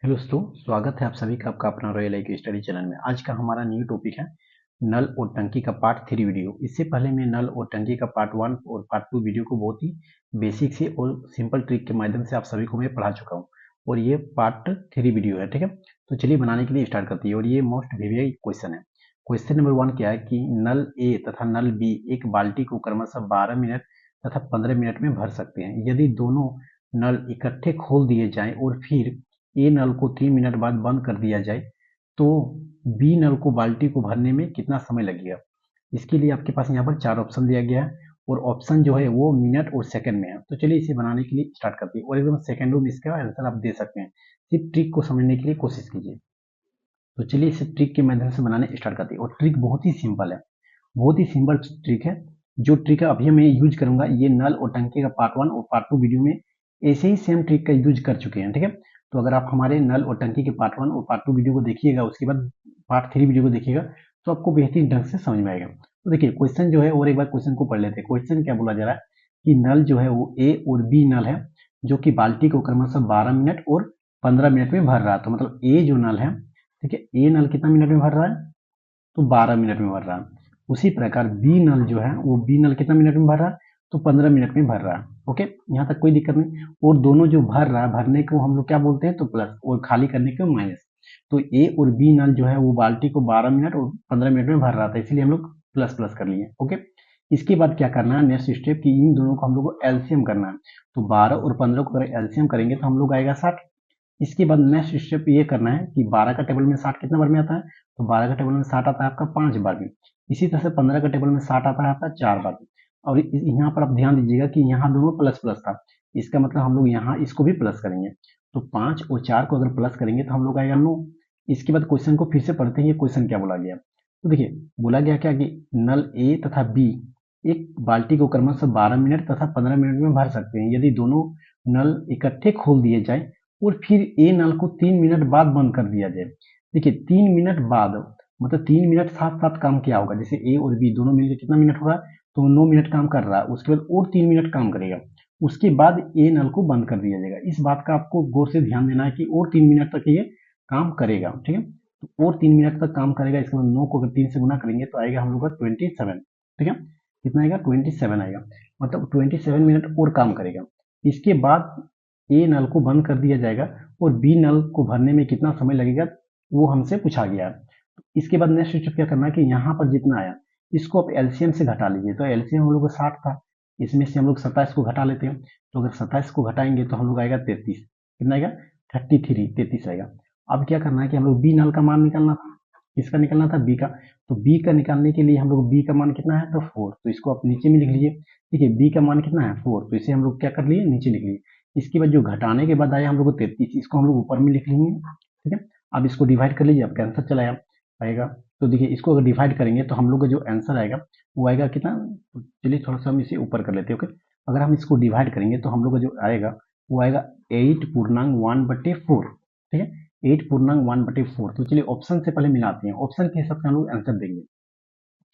Hello दोस्तों, स्वागत है आप सभी का आपका अपना रॉयल आई स्टडी चैनल में। आज का हमारा न्यू टॉपिक है नल और टंकी का पार्ट 3 वीडियो। इससे पहले मैं नल और टंकी का पार्ट 1 और पार्ट 2 वीडियो को बहुत ही बेसिक से और सिंपल ट्रिक के माध्यम से आप सभी को मैं पढ़ा चुका हूँ और ये पार्ट 3 वीडियो है। ठीक है, तो चलिए बनाने के लिए स्टार्ट करते हैं। और ये मोस्ट वीवीआई क्वेश्चन है। क्वेश्चन नंबर 1 क्या है कि नल ए तथा नल बी एक बाल्टी को क्रमशः 12 मिनट तथा 15 मिनट में भर सकते हैं। यदि दोनों नल इकट्ठे खोल दिए जाएं और फिर ए नल को 3 मिनट बाद बंद कर दिया जाए तो बी नल को बाल्टी को भरने में कितना समय लगेगा। इसके लिए आपके पास यहाँ पर 4 ऑप्शन दिया गया है और ऑप्शन जो है वो मिनट और सेकंड में है। तो चलिए इसे बनाने के लिए स्टार्ट करते हैं और एकदम सेकंडों में इसका आंसर आप दे सकते हैं। सिर्फ ट्रिक को समझने के लिए कोशिश कीजिए। तो चलिए इसे ट्रिक के माध्यम से बनाने स्टार्ट करते हैं और ट्रिक बहुत ही सिंपल है, बहुत ही सिंपल ट्रिक है। जो ट्रिक है अभी मैं यूज करूंगा ये नल और टंकी का पार्ट 1 और पार्ट 2 वीडियो में ऐसे ही सेम ट्रिक का यूज कर चुके हैं। ठीक है, तो अगर आप हमारे नल और टंकी के पार्ट 1 और पार्ट 2 वीडियो को देखिएगा, उसके बाद पार्ट 3 वीडियो को देखिएगा, तो आपको बेहतरीन ढंग से समझ में आएगा। तो देखिए क्वेश्चन जो है, और एक बार क्वेश्चन को पढ़ लेते हैं। क्वेश्चन क्या बोला जा रहा है कि नल जो है वो ए और बी नल है जो कि बाल्टी को क्रमशः 12 मिनट और 15 मिनट में भर रहा है। तो मतलब ए जो नल है, ठीक है, ए नल कितना मिनट में भर रहा है, तो 12 मिनट में भर रहा है। उसी प्रकार बी नल जो है वो बी नल कितना मिनट में भर रहा है, तो 15 मिनट में भर रहा है। ओके, यहाँ तक कोई दिक्कत नहीं। और दोनों जो भर रहा है, भरने को हम लोग क्या बोलते हैं, तो प्लस, और खाली करने को माइनस। तो ए और बी नल जो है वो बाल्टी को 12 मिनट और 15 मिनट में भर रहा था, इसलिए हम लोग प्लस प्लस कर लिए। ओके, इसके बाद क्या करना है, नेक्स्ट स्टेप की इन दोनों को हम लोग को एलसीएम करना है। तो 12 और 15 को अगर एलसीएम करेंगे तो हम लोग आएगा 60। इसके बाद नेक्स्ट स्टेप ये करना है कि 12 का टेबल में 60 कितना बार में आता है, तो 12 का टेबल में 60 आता है आपका 5 बार में। इसी तरह से 15 का टेबल में 60 आता है आपका 4 बार में। और यहाँ पर आप ध्यान दीजिएगा कि यहाँ दोनों प्लस प्लस था, इसका मतलब हम लोग यहाँ इसको भी प्लस करेंगे। तो 5 और 4 को अगर प्लस करेंगे तो हम लोग आएगा 9। इसके बाद क्वेश्चन को फिर से पढ़ते हैं, ये क्वेश्चन क्या बोला गया। तो देखिए बोला गया क्या कि नल ए तथा बी एक बाल्टी को क्रमशः 12 मिनट तथा 15 मिनट में भर सकते हैं यदि दोनों नल इकट्ठे खोल दिए जाए और फिर ए नल को 3 मिनट बाद बंद कर दिया जाए। देखिए 3 मिनट बाद मतलब 3 मिनट साथ साथ काम किया होगा। जैसे ए और बी दोनों मिलकर कितना मिनट हो रहा है, तो 9 मिनट काम कर रहा है। उसके बाद और 3 मिनट काम करेगा, उसके बाद ए नल को बंद कर दिया जाएगा। इस बात का आपको गौर से ध्यान देना है कि और 3 मिनट तक ये काम करेगा। ठीक है, तो और 3 मिनट तक काम करेगा। इसके बाद 9 को अगर 3 से गुना करेंगे तो आएगा हम लोग का 27। ठीक है, कितना आएगा, 27 आएगा। मतलब 27 मिनट और काम करेगा। इसके बाद ए नल को बंद कर दिया जाएगा और बी नल को भरने में कितना समय लगेगा वो हमसे पूछा गया है। इसके बाद नेक्स्ट स्टेप क्या करना है कि यहाँ पर जितना आया इसको आप एलसीएम से घटा लीजिए। तो एलसीएम हम लोग को 60 था, इसमें से हम लोग 27 को घटा लेते हैं। तो अगर 27 को घटाएंगे तो हम लोग आएगा 33। कितना आएगा, 33 आएगा। अब क्या करना है कि हम लोग बी नल का मान निकालना था। किसका निकालना था, बी का। तो बी का निकालने के लिए हम लोग बी का मान कितना है, तो 4। तो इसको आप नीचे में लिख लीजिए। ठीक है, बी का मान कितना है 4, तो इसे हम लोग क्या कर लिए, नीचे लिख लिए। इसके बाद जो घटाने के बाद आया हम लोग को 33, इसको हम लोग ऊपर में लिख लेंगे। ठीक है, अब इसको डिवाइड कर लीजिए, आपका आंसर चला आएगा। तो देखिए इसको अगर डिवाइड करेंगे तो हम लोग का जो आंसर आएगा वो आएगा कितना। तो चलिए थोड़ा सा हम इसे ऊपर कर लेते हैं। ओके, अगर हम इसको डिवाइड करेंगे तो हम लोग का जो आएगा वो आएगा 8/1/4। ठीक है, 8/1/4। तो चलिए ऑप्शन से पहले मिलाते हैं, ऑप्शन के हिसाब से हम लोग आंसर देंगे।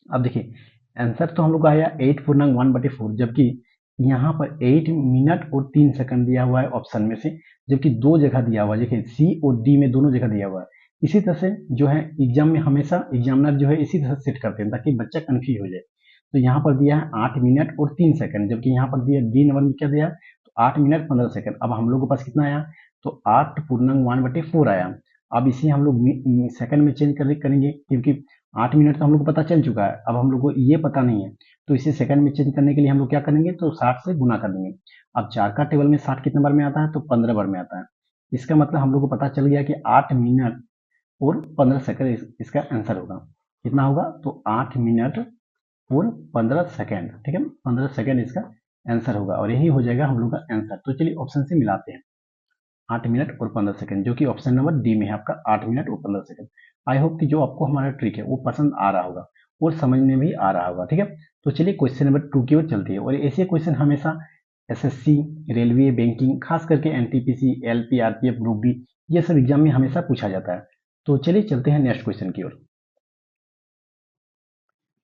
अब देखिए आंसर तो हम लोग का आया 8/1/4, जबकि यहाँ पर 8 मिनट और 3 सेकंड दिया हुआ है ऑप्शन में से, जबकि दो जगह दिया हुआ है। देखिए सी और डी में दोनों जगह दिया हुआ है। इसी तरह से जो है एग्जाम में हमेशा एग्जामिनर जो है इसी तरह सेट करते हैं ताकि बच्चा कंफ्यूज हो जाए। तो यहाँ पर दिया है 8 मिनट और 3 सेकंड, जबकि यहाँ पर दिया डी नंबर में क्या दिया है, तो 8 मिनट 15 सेकंड। अब हम लोग के पास कितना आया, तो 8/1/4 आया। अब इसे हम लोग सेकंड में चेंज करेंगे क्योंकि 8 मिनट तो हम लोग को पता चल चुका है, अब हम लोग को ये पता नहीं है। तो इसे सेकंड में चेंज करने के लिए हम लोग क्या करेंगे, तो 60 से गुना कर देंगे। अब 4 का टेबल में 60 कितने बार में आता है, तो 15 बार में आता है। इसका मतलब हम लोग को पता चल गया कि 8 मिनट और 15 सेकंड इसका आंसर होगा। कितना होगा, तो 8 मिनट और 15 सेकंड। ठीक है, 15 सेकंड इसका आंसर होगा और यही हो जाएगा हम लोग का आंसर। तो चलिए ऑप्शन से मिलाते हैं, 8 मिनट और 15 सेकंड, जो कि ऑप्शन नंबर डी में है आपका, 8 मिनट और 15 सेकंड। आई होप कि जो आपको हमारा ट्रिक है वो पसंद आ रहा होगा और समझ में भी आ रहा होगा। ठीक है, तो चलिए क्वेश्चन नंबर 2 की ओर चलती है। और ऐसे क्वेश्चन हमेशा एसएससी, रेलवे, बैंकिंग, खास करके NTPC, LP, RPF, group D, ये सब एग्जाम में हमेशा पूछा जाता है। तो चलिए चलते हैं नेक्स्ट क्वेश्चन की ओर।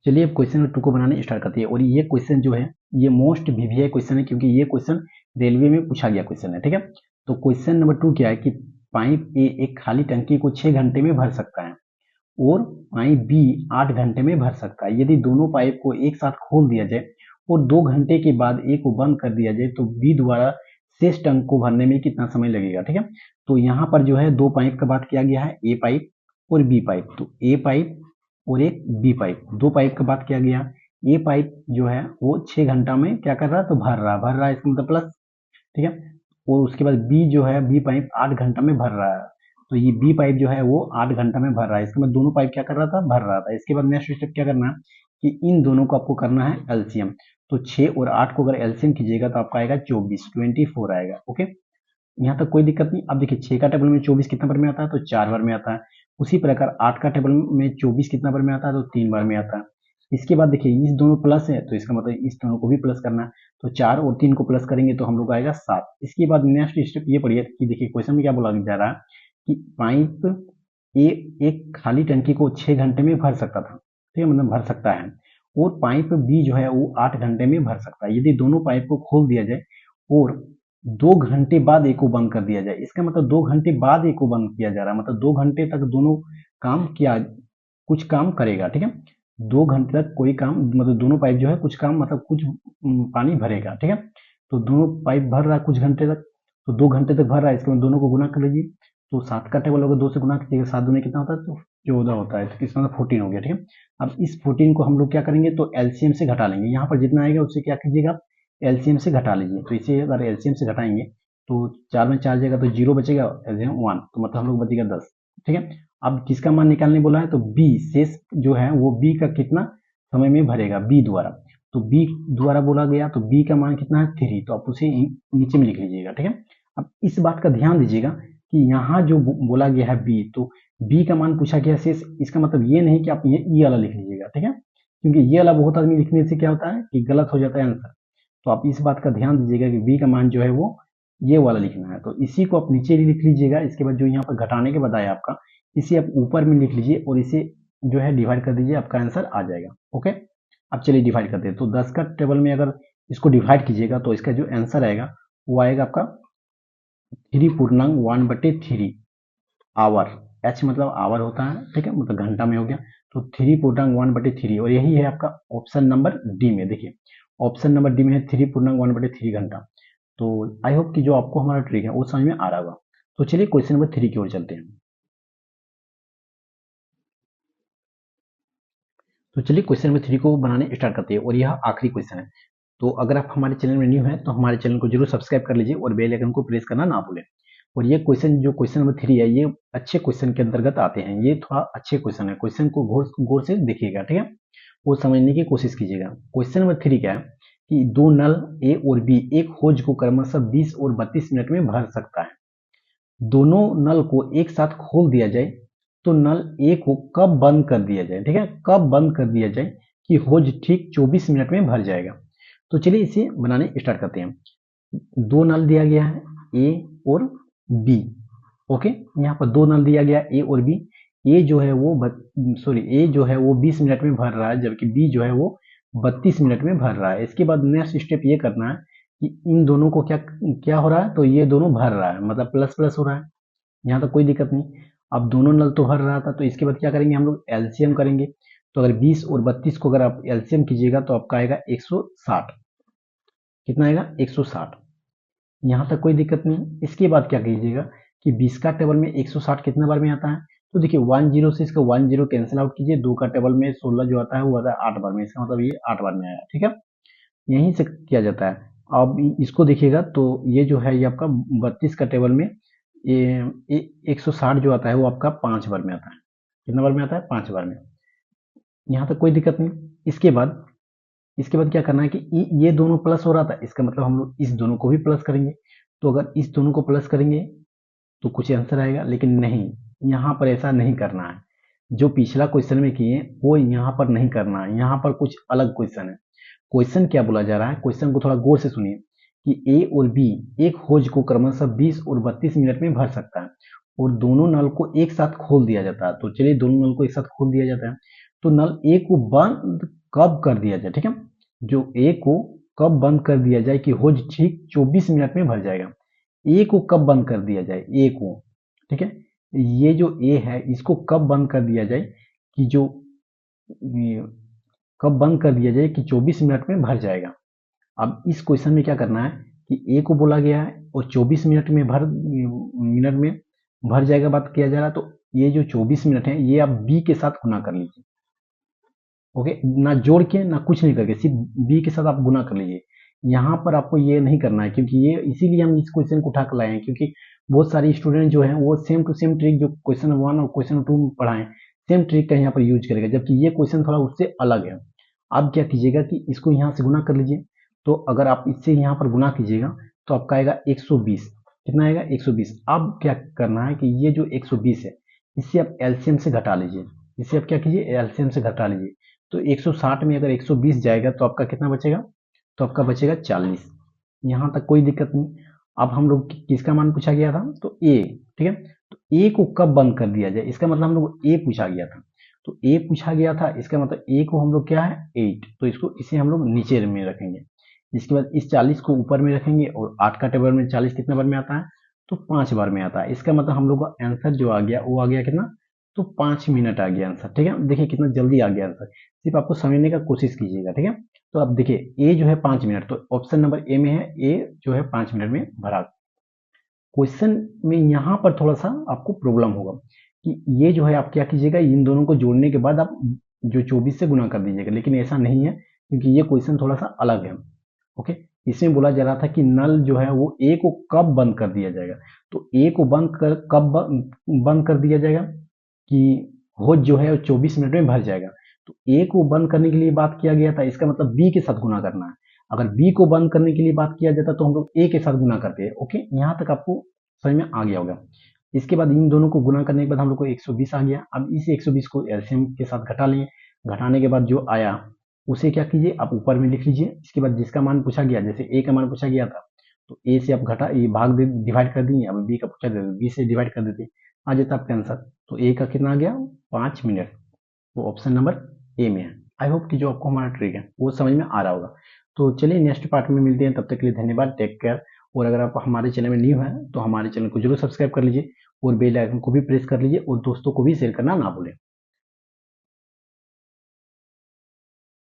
चलिए अब क्वेश्चन नंबर 2 को बनाने स्टार्ट करते हैं। और ये क्वेश्चन जो है ये मोस्ट वीवीआई क्वेश्चन है, क्योंकि ये क्वेश्चन रेलवे में पूछा गया क्वेश्चन है। ठीक है, तो क्वेश्चन नंबर 2 क्या है कि पाइप ए एक खाली टंकी को 6 घंटे में भर सकता है और पाइप बी 8 घंटे में भर सकता है। यदि दोनों पाइप को एक साथ खोल दिया जाए और 2 घंटे के बाद ए को बंद कर दिया जाए तो बी द्वारा शेष टंक को भरने में कितना समय लगेगा। ठीक है, तो यहाँ पर जो है दो पाइप का बात किया गया है, ए पाइप और बी पाइप। तो ए पाइप और एक बी पाइप, दो पाइप का बात किया गया। ए पाइप जो है वो 6 घंटा में क्या कर रहा है, तो भर रहा है इसका मतलब प्लस। ठीक है, और उसके बाद बी जो है बी पाइप 8 घंटा में भर रहा है, तो ये बी पाइप जो है वो 8 घंटा में भर रहा है। इसके बाद दोनों पाइप क्या कर रहा था, भर रहा था। इसके बाद नेक्स्ट स्टेप क्या करना है कि इन दोनों को आपको करना है एलसीएम। तो 6 और 8 को अगर एलसीएम कीजिएगा तो आपका आएगा 24 आएगा। ओके, यहाँ तक कोई दिक्कत नहीं। अब देखिए 6 का टेबल में 24 कितना बार में आता है, तो 4 बार में आता है। उसी प्रकार 8 का टेबल में 24 कितना बार में आता है, तो 3 बार में आता है। इसके बाद देखिए इस दोनों प्लस है तो इसका मतलब इस दोनों को भी प्लस करना है, तो 4 और 3 को प्लस करेंगे तो हम लोग आएगा 7। इसके बाद नेक्स्ट स्टेप ये पढ़िए कि देखिए क्वेश्चन में क्या बोला जा रहा है कि पाइप ए एक खाली टंकी को 6 घंटे में भर सकता था, ठीक है, मतलब भर सकता है, और पाइप बी जो है वो 8 घंटे में भर सकता है। यदि दोनों पाइप को खोल दिया जाए और 2 घंटे बाद ए को बंद कर दिया जाए, इसका मतलब 2 घंटे बाद ए को बंद किया जा रहा है, मतलब 2 घंटे तक दोनों काम किया, कुछ काम करेगा। ठीक है, 2 घंटे तक कोई काम, मतलब दोनों पाइप जो है कुछ काम, मतलब कुछ पानी भरेगा। ठीक है, तो दोनों पाइप भर रहा है कुछ घंटे तक, तो 2 घंटे तक भर रहा है। इसके बाद दोनों को गुना कर लीजिए, तो 7 का टेबल होगा, 2 से गुना कीजिएगा, 7 दूनी कितना होता है, तो 14 होता है। तो इसका मतलब 14 हो गया। ठीक है, अब इस 14 को हम लोग क्या करेंगे, तो एलसीएम से घटा लेंगे। यहाँ पर जितना आएगा उससे क्या कीजिएगा, एलसीएम से घटा लीजिए। तो इसे अगर एलसीएम से घटाएंगे तो 4 में 4 जाएगा तो 0 बचेगा, एलसीएम 1, तो मतलब हम लोग बचेगा 10। ठीक है, अब किसका मान निकालने बोला है, तो बी शेष जो है वो बी का कितना समय में भरेगा, बी द्वारा। तो बी द्वारा बोला गया तो बी का मान कितना है 3, तो आप उसे नीचे में लिख लीजिएगा। ठीक है, अब इस बात का ध्यान दीजिएगा कि यहाँ जो बोला गया है बी, तो बी का मान पूछा गया शेष, इसका मतलब ये नहीं कि आप ये वाला लिख लीजिएगा। ठीक है, क्योंकि ये वाला बहुत आदमी लिखने से क्या होता है कि गलत हो जाता है आंसर। तो आप इस बात का ध्यान दीजिएगा कि बी का मान जो है वो ये वाला लिखना है, तो इसी को आप नीचे भी लिख लीजिएगा। इसके बाद जो यहाँ पर घटाने के बताया आपका, इसे आप ऊपर में लिख लीजिए और इसे जो है डिवाइड कर दीजिए, आपका आंसर आ जाएगा। ओके, अब चलिए डिवाइड करते हैं। तो 10 का टेबल में अगर इसको डिवाइड कीजिएगा तो इसका जो आंसर आएगा वो आएगा आपका 3.1/3 आवर। एच मतलब आवर होता है, ठीक है, मतलब घंटा में हो गया, तो 3.1/3, और यही है आपका ऑप्शन नंबर डी में। देखिए ऑप्शन नंबर डी में है 3.1/3 घंटा। तो आई होप कि जो आपको हमारा ट्रिक है वो समझ में आ रहा होगा। तो चलिए क्वेश्चन नंबर 3 की ओर चलते हैं। तो चलिए क्वेश्चन नंबर 3 को बनाने स्टार्ट करते हैं, और यह आखिरी क्वेश्चन है। तो अगर आप हमारे चैनल में न्यू हैं तो हमारे चैनल को जरूर सब्सक्राइब कर लीजिए और बेल आइकन को प्रेस करना ना भूलें। और ये क्वेश्चन जो क्वेश्चन नंबर 3 है, ये अच्छे क्वेश्चन के अंतर्गत आते हैं। ये थोड़ा अच्छे क्वेश्चन है, क्वेश्चन को गौर से देखिएगा। ठीक है, वो समझने की कोशिश कीजिएगा। क्वेश्चन नंबर 3 क्या है कि दो नल ए और बी एक होज को क्रमशः 20 और 32 मिनट में भर सकता है। दोनों नल को एक साथ खोल दिया जाए तो नल ए को कब बंद कर दिया जाए, ठीक है, कब बंद कर दिया जाए कि होज ठीक 24 मिनट में भर जाएगा। तो चलिए इसे बनाने स्टार्ट करते हैं। दो नल दिया गया है ए और बी। ओके, यहाँ पर दो नल दिया गया ए और बी। ए जो है वो ए जो है वो 20 मिनट में भर रहा है, जबकि बी जो है वो 32 मिनट में भर रहा है। इसके बाद नेक्स्ट स्टेप ये करना है कि इन दोनों को क्या क्या हो रहा है, तो ये दोनों भर रहा है, मतलब प्लस प्लस हो रहा है। यहाँ तक कोई दिक्कत नहीं। अब दोनों नल तो भर रहा था, तो इसके बाद क्या करेंगे हम लोग, एलसीएम करेंगे। तो अगर 20 और 32 को अगर आप एलसीएम कीजिएगा तो आपका आएगा 160। कितना आएगा, 160। यहाँ तक कोई दिक्कत नहीं। इसके बाद क्या कीजिएगा कि 20 का टेबल में 160 कितना बार में आता है, तो देखिए 10 से इसका 10 कैंसिल आउट कीजिए। 2 का टेबल में 16 जो आता है वो आता है 8 बार में, इसका मतलब ये 8 बार में आया। ठीक है, यहीं से किया जाता है। अब इसको देखिएगा तो ये जो है ये आपका 32 का टेबल में ये 160 जो आता है वो आपका 5 बार में आता है। कितना बार में आता है, 5 बार में। यहाँ तक कोई दिक्कत नहीं। इसके बाद क्या करना है कि ये दोनों प्लस हो रहा था, इसका मतलब हम लोग इस दोनों को भी प्लस करेंगे। तो अगर इस दोनों को प्लस करेंगे तो कुछ आंसर आएगा, लेकिन नहीं, यहाँ पर ऐसा नहीं करना है। जो पिछला क्वेश्चन में किए वो यहाँ पर नहीं करना है, यहाँ पर कुछ अलग क्वेश्चन है। क्वेश्चन क्या बोला जा रहा है, क्वेश्चन को थोड़ा गौर से सुनिए कि ए और बी एक होज को क्रमशः 20 और 32 मिनट में भर सकता है और दोनों नल को एक साथ खोल दिया जाता है। तो चलिए दोनों नल को एक साथ खोल दिया जाता है, तो नल ए को बंद कब कर दिया जाए, ठीक है, जो ए को कब बंद कर दिया जाए कि होज ठीक 24 मिनट में भर जाएगा। ए को कब बंद कर दिया जाए, ए को, ठीक है। ये जो ए है इसको कब बंद कर दिया जाए कि जो कब बंद कर दिया जाए कि 24 मिनट में भर जाएगा। अब इस क्वेश्चन में क्या करना है कि ए को बोला गया है और 24 मिनट में भर जाएगा बात किया जा रहा है, तो ये जो 24 मिनट है ये आप बी के साथ गुना कर लीजिए। ओके, ना जोड़ के ना कुछ नहीं करके सिर्फ बी के साथ आप गुना कर लीजिए। यहाँ पर आपको ये नहीं करना है क्योंकि ये इसीलिए हम इस क्वेश्चन को उठा कर लाए हैं क्योंकि बहुत सारे स्टूडेंट जो हैं वो सेम टू सेम ट्रिक जो क्वेश्चन 1 और क्वेश्चन 2 में पढ़ाएं सेम ट्रिक का यहाँ पर यूज करेगा, जबकि ये क्वेश्चन थोड़ा उससे अलग है। आप क्या कीजिएगा कि इसको यहाँ से गुना कर लीजिए, तो अगर आप इससे यहाँ पर गुना कीजिएगा तो आपका आएगा 120। कितना आएगा 120। अब क्या करना है कि ये जो 120 है इससे आप एलसीएम से घटा लीजिए, इससे आप क्या कीजिए एलसीएम से घटा लीजिए। तो 160 में अगर 120 जाएगा तो आपका कितना बचेगा, तो आपका बचेगा 40। यहाँ तक कोई दिक्कत नहीं। अब हम लोग किसका मान पूछा गया था, तो ए। ठीक है, तो ए को कब बंद कर दिया जाए, इसका मतलब हम लोग ए पूछा गया था, तो ए पूछा गया था इसका मतलब ए को हम लोग क्या है 8, तो इसको इसे हम लोग नीचे में रखेंगे। इसके बाद इस 40 को ऊपर में रखेंगे और 8 का टेबल में 40 कितने बार में आता है, तो 5 बार में आता है। इसका मतलब हम लोग का आंसर जो आ गया वो आ गया कितना, तो 5 मिनट आ गया आंसर। ठीक है, देखिए कितना जल्दी आ गया आंसर, सिर्फ आपको समझने का कोशिश कीजिएगा। ठीक है, तो अब देखिए ए जो है 5 मिनट, तो ऑप्शन नंबर ए में है ए जो है 5 मिनट में भरा। क्वेश्चन में यहाँ पर थोड़ा सा आपको प्रॉब्लम होगा कि ये जो है आप क्या कीजिएगा इन दोनों को जोड़ने के बाद आप जो 24 से गुना कर दीजिएगा, लेकिन ऐसा नहीं है क्योंकि ये क्वेश्चन थोड़ा सा अलग है। ओके, इसमें बोला जा रहा था कि नल जो है वो ए को कब बंद कर दिया जाएगा, तो ए को कब बंद कर दिया जाएगा कि होज जो है 24 मिनट में भर जाएगा। तो ए को बंद करने के लिए बात किया गया था, इसका मतलब बी के साथ गुना करना है। अगर बी को बंद करने के लिए बात किया जाता तो हम लोग ए के साथ गुना करते हैं। ओके, यहाँ तक आपको समझ में आ गया होगा। इसके बाद इन दोनों को गुना करने के बाद हम लोग को 120 आ गया। अब इस 120 को एलसीएम के साथ घटा लेंगे, घटाने के बाद जो आया उसे क्या कीजिए आप ऊपर में लिख लीजिए। इसके बाद जिसका मान पूछा गया, जैसे ए का मान पूछा गया था तो ए से आप घटा ये डिवाइड कर दिए, अब बी का पूछा गया बी से डिवाइड कर देते, आ जाता आपका आंसर। तो ए का कितना आ गया 5 मिनट, वो ऑप्शन नंबर ए में है। आई होप कि जो आपको हमारा ट्रिक है वो समझ में आ रहा होगा। तो चलिए नेक्स्ट पार्ट में मिलते हैं, तब तक के लिए धन्यवाद, टेक केयर। और अगर आप हमारे चैनल में न्यू हैं तो हमारे चैनल को जरूर सब्सक्राइब कर लीजिए और बेल आइकन को भी प्रेस कर लीजिए और दोस्तों को भी शेयर करना ना भूलें।